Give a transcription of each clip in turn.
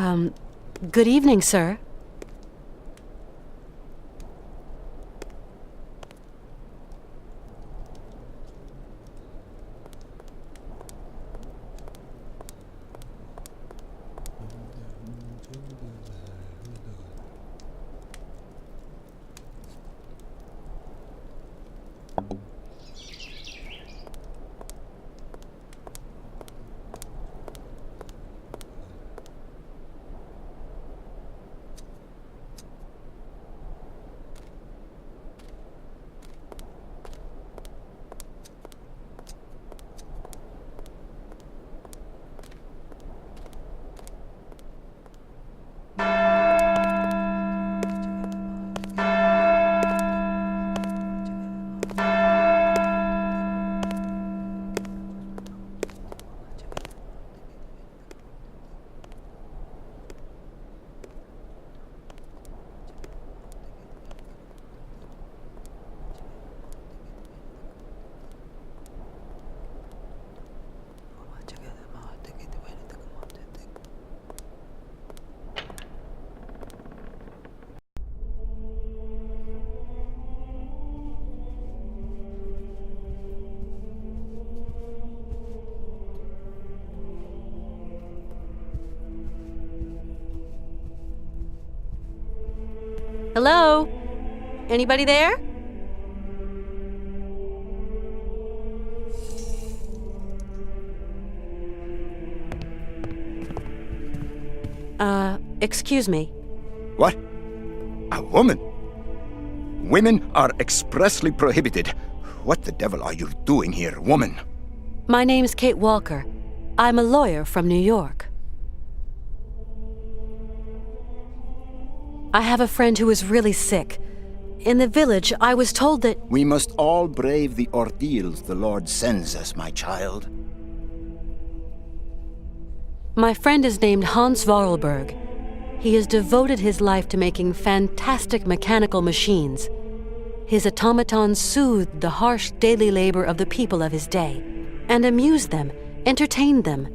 Good evening, sir. Hello? Anybody there? Excuse me. What? A woman? Women are expressly prohibited. What the devil are you doing here, woman? My name's Kate Walker. I'm a lawyer from New York. I have a friend who is really sick. In the village, I was told that... We must all brave the ordeals the Lord sends us, my child. My friend is named Hans Voralberg. He has devoted his life to making fantastic mechanical machines. His automatons soothed the harsh daily labor of the people of his day, and amused them, entertained them.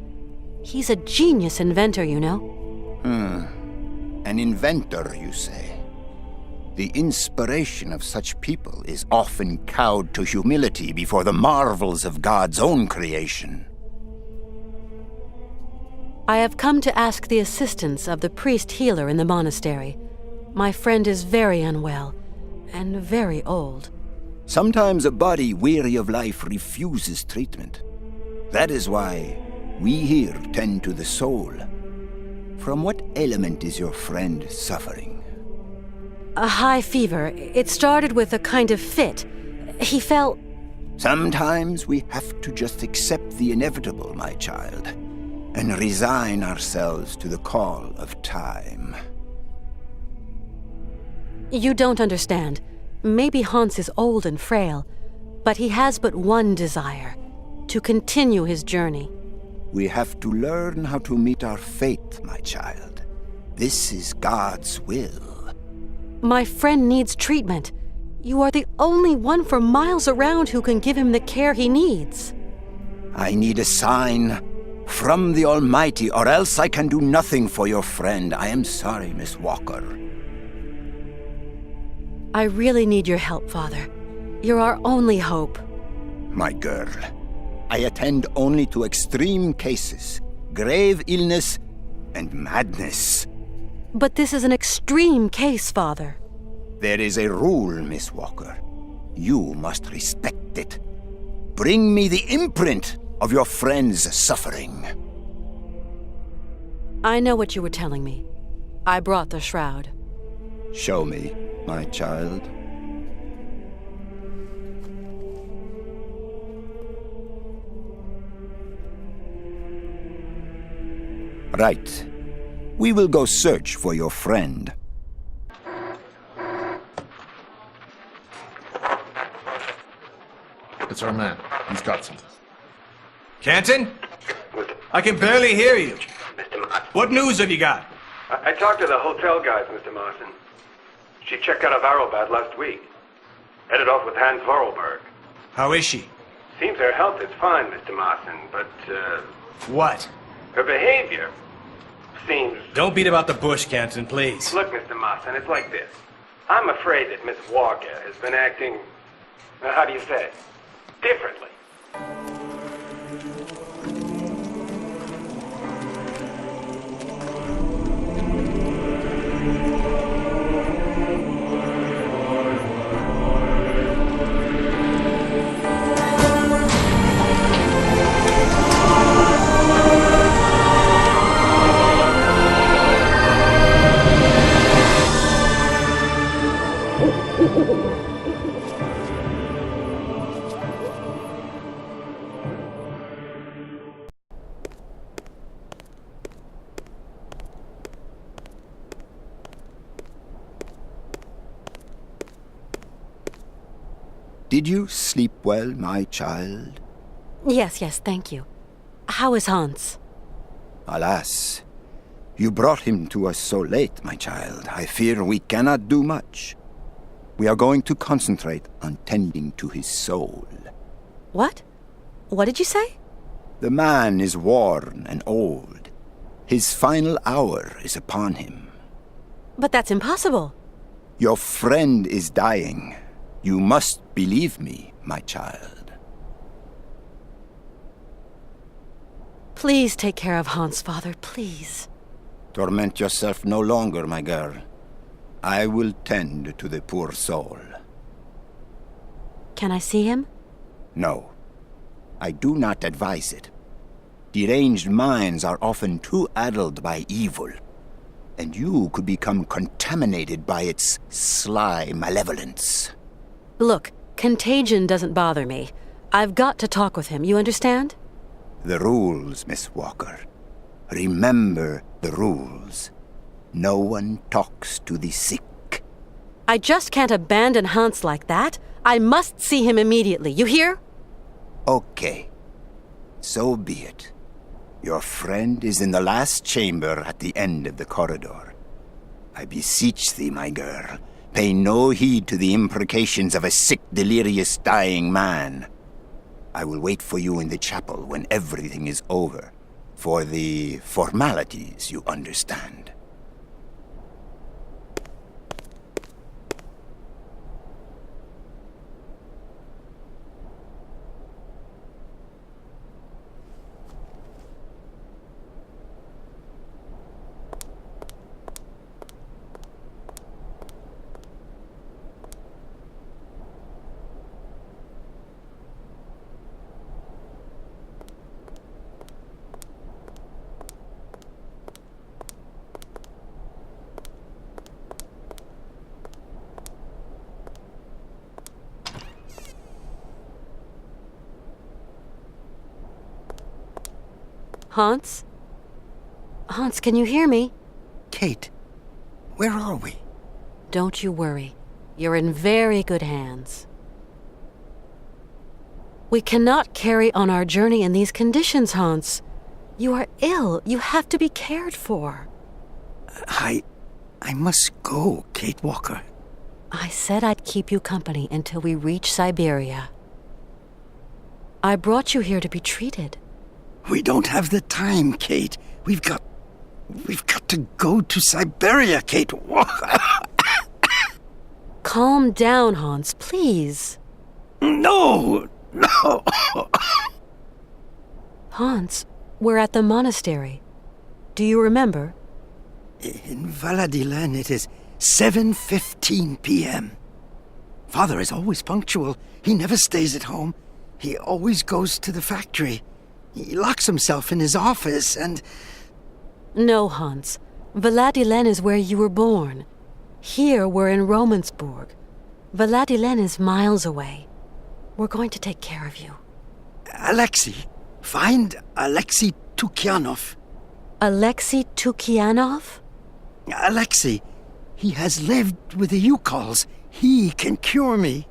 He's a genius inventor, you know. An inventor, you say? The inspiration of such people is often cowed to humility before the marvels of God's own creation. I have come to ask the assistance of the priest healer in the monastery. My friend is very unwell, and very old. Sometimes a body weary of life refuses treatment. That is why we here tend to the soul. From what ailment is your friend suffering? A high fever. It started with a kind of fit. He felt... Sometimes we have to just accept the inevitable, my child, and resign ourselves to the call of time. You don't understand. Maybe Hans is old and frail, but he has but one desire: to continue his journey. We have to learn how to meet our fate, my child. This is God's will. My friend needs treatment. You are the only one for miles around who can give him the care he needs. I need a sign from the Almighty, or else I can do nothing for your friend. I am sorry, Miss Walker. I really need your help, Father. You're our only hope. My girl, I attend only to extreme cases, grave illness, and madness. But this is an extreme case, Father. There is a rule, Miss Walker. You must respect it. Bring me the imprint of your friend's suffering. I know what you were telling me. I brought the shroud. Show me, my child. Right. We will go search for your friend. It's our man. He's got something. Canton? I can barely hear you. Mr. Martin. What news have you got? I talked to the hotel guys, Mr. Martin. She checked out of Arrowbat last week. Headed off with Hans Voralberg. How is she? Seems her health is fine, Mr. Martin, but, What? her behavior. Seems... Don't beat about the bush, Canton, please. Look, Mr. Marston, it's like this. I'm afraid that Miss Walker has been acting... how do you say? Differently. Did you sleep well, my child? Yes, thank you. How is Hans? Alas, you brought him to us so late, my child. I fear we cannot do much. We are going to concentrate on tending to his soul. What? What did you say? The man is worn and old. His final hour is upon him. But that's impossible. Your friend is dying. You must believe me, my child. Please take care of Hans, Father, please. Torment yourself no longer, my girl. I will tend to the poor soul. Can I see him? No. I do not advise it. Deranged minds are often too addled by evil, and you could become contaminated by its sly malevolence. Look, contagion doesn't bother me. I've got to talk with him, you understand? The rules, Miss Walker. Remember the rules. No one talks to the sick. I just can't abandon Hans like that. I must see him immediately, you hear? Okay. So be it. Your friend is in the last chamber at the end of the corridor. I beseech thee, my girl, pay no heed to the imprecations of a sick, delirious, dying man. I will wait for you in the chapel when everything is over. For the formalities, you understand. Hans? Hans, can you hear me? Kate, where are we? Don't you worry. You're in very good hands. We cannot carry on our journey in these conditions, Hans. You are ill. You have to be cared for. I must go, Kate Walker. I said I'd keep you company until we reach Syberia. I brought you here to be treated. We don't have the time, Kate. We've got to go to Syberia, Kate Walker. Calm down, Hans, please. No. Hans, we're at the monastery. Do you remember? In Valladolid, it is 7:15 p.m. Father is always punctual. He never stays at home. He always goes to the factory. He locks himself in his office and... No, Hans. Valladolid is where you were born. Here we're in Romansburg. Valladolid is miles away. We're going to take care of you. Alexei. Find Alexei Tukyanov. Alexei Tukyanov? Alexei. He has lived with the Yukols. He can cure me.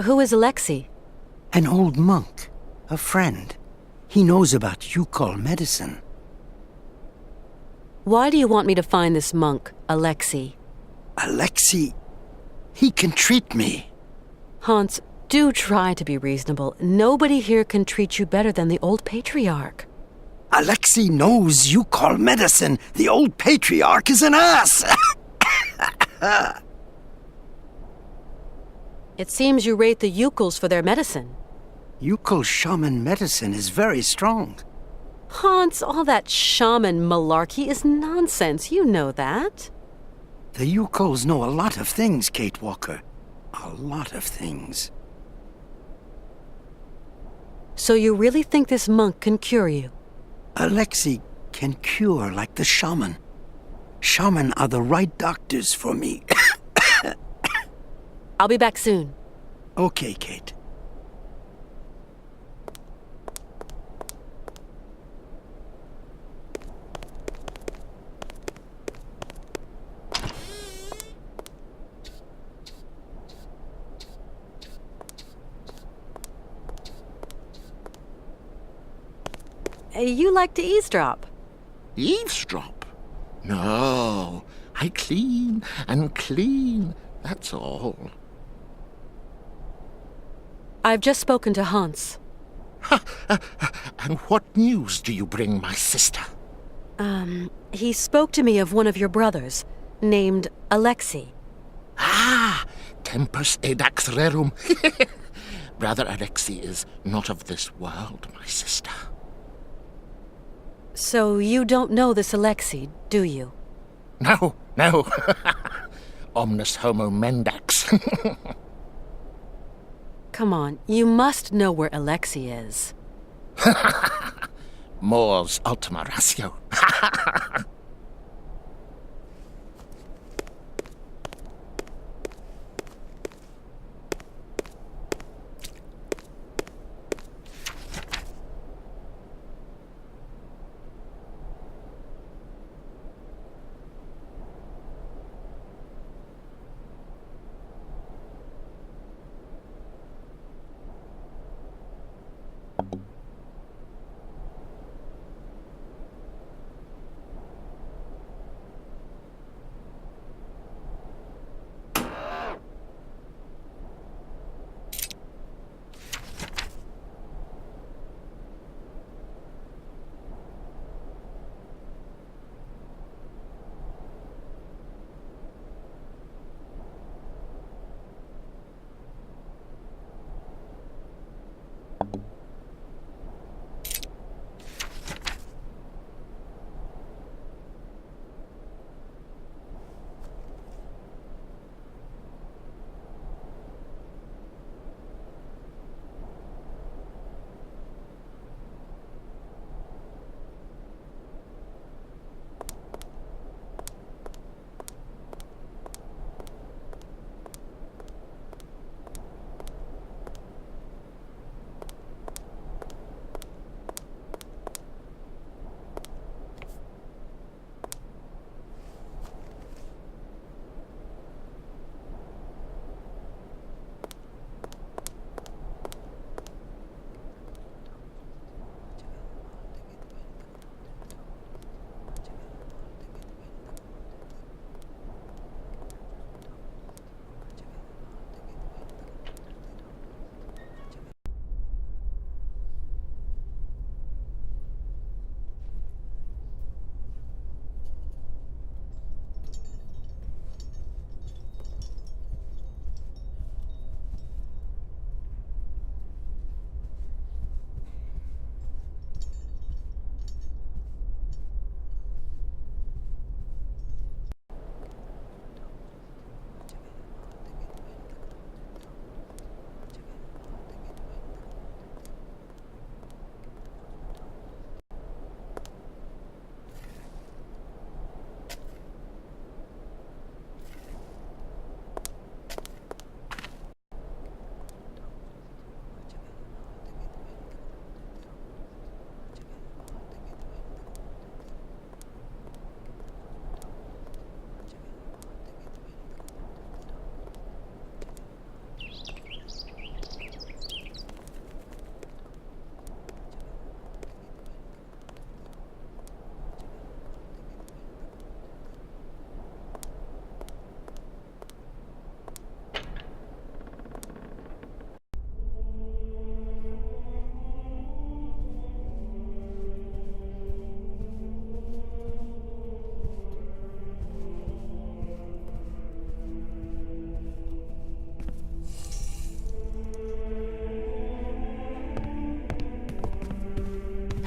Who is Alexei? An old monk. A friend. He knows about Yukol medicine. Why do you want me to find this monk, Alexei? Alexei, he can treat me. Hans, do try to be reasonable. Nobody here can treat you better than the old patriarch. Alexei knows you call medicine. The old patriarch is an ass. It seems you rate the Yukels for their medicine. Yukol shaman medicine is very strong. Hans, all that shaman malarkey is nonsense. You know that. The Yukols know a lot of things, Kate Walker. A lot of things. So you really think this monk can cure you? Alexei can cure like the shaman. Shaman are the right doctors for me. I'll be back soon. Okay, Kate. You like to eavesdrop. Eavesdrop? No, I clean and clean, that's all. I've just spoken to Hans. And what news do you bring, my sister? He spoke to me of one of your brothers, named Alexei. Ah, tempus edax rerum. Brother Alexei is not of this world, my sister. So you don't know this Alexei, do you? No. Omnis homo mendax. Come on, you must know where Alexei is. Mors ultima ratio.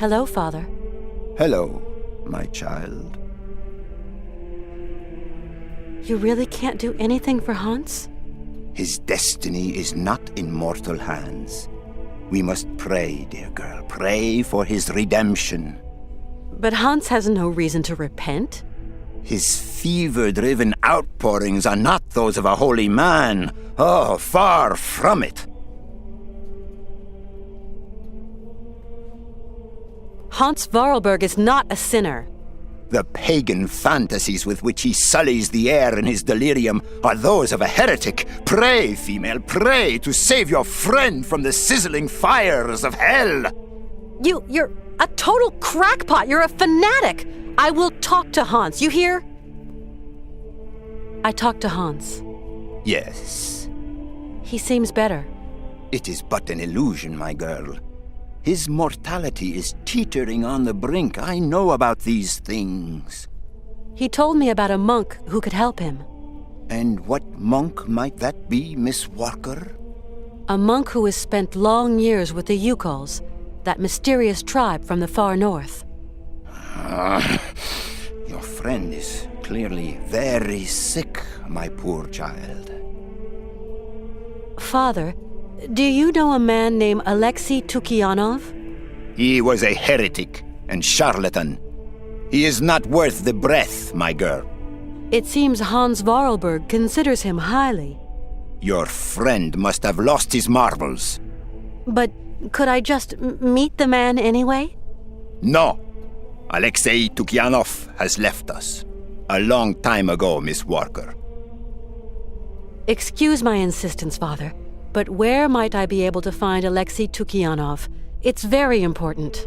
Hello, Father. Hello, my child. You really can't do anything for Hans? His destiny is not in mortal hands. We must pray, dear girl. Pray for his redemption. But Hans has no reason to repent. His fever-driven outpourings are not those of a holy man. Oh, far from it. Hans Voralberg is not a sinner. The pagan fantasies with which he sullies the air in his delirium are those of a heretic. Pray, female, pray to save your friend from the sizzling fires of hell. You're a total crackpot. You're a fanatic. I will talk to Hans, you hear? I talked to Hans. Yes. He seems better. It is but an illusion, my girl. His mortality is teetering on the brink. I know about these things. He told me about a monk who could help him. And what monk might that be, Miss Walker? A monk who has spent long years with the Yukols, that mysterious tribe from the far north. Your friend is clearly very sick, my poor child. Father, do you know a man named Alexei Tukianov? He was a heretic and charlatan. He is not worth the breath, my girl. It seems Hans Voralberg considers him highly. Your friend must have lost his marbles. But could I just meet the man anyway? No. Alexei Tukianov has left us. A long time ago, Miss Walker. Excuse my insistence, Father, but where might I be able to find Alexei Tukianov? It's very important.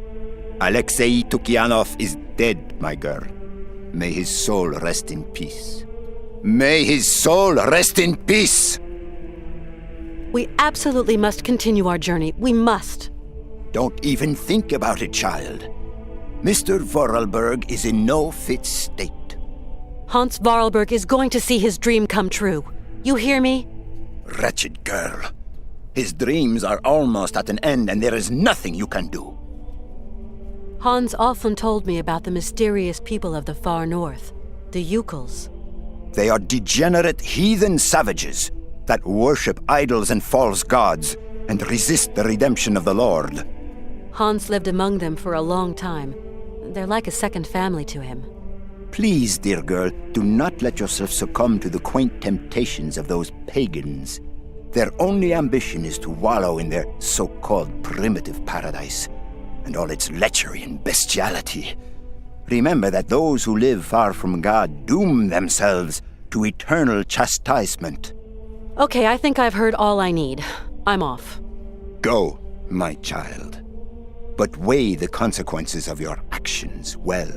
Alexei Tukianov is dead, my girl. May his soul rest in peace. May his soul rest in peace! We absolutely must continue our journey. We must. Don't even think about it, child. Mr. Voralberg is in no fit state. Hans Voralberg is going to see his dream come true. You hear me? Wretched girl. His dreams are almost at an end, and there is nothing you can do. Hans often told me about the mysterious people of the far north, the Yukols. They are degenerate heathen savages that worship idols and false gods and resist the redemption of the Lord. Hans lived among them for a long time. They're like a second family to him. Please, dear girl, do not let yourself succumb to the quaint temptations of those pagans. Their only ambition is to wallow in their so-called primitive paradise, and all its lechery and bestiality. Remember that those who live far from God doom themselves to eternal chastisement. Okay, I think I've heard all I need. I'm off. Go, my child, but weigh the consequences of your actions well.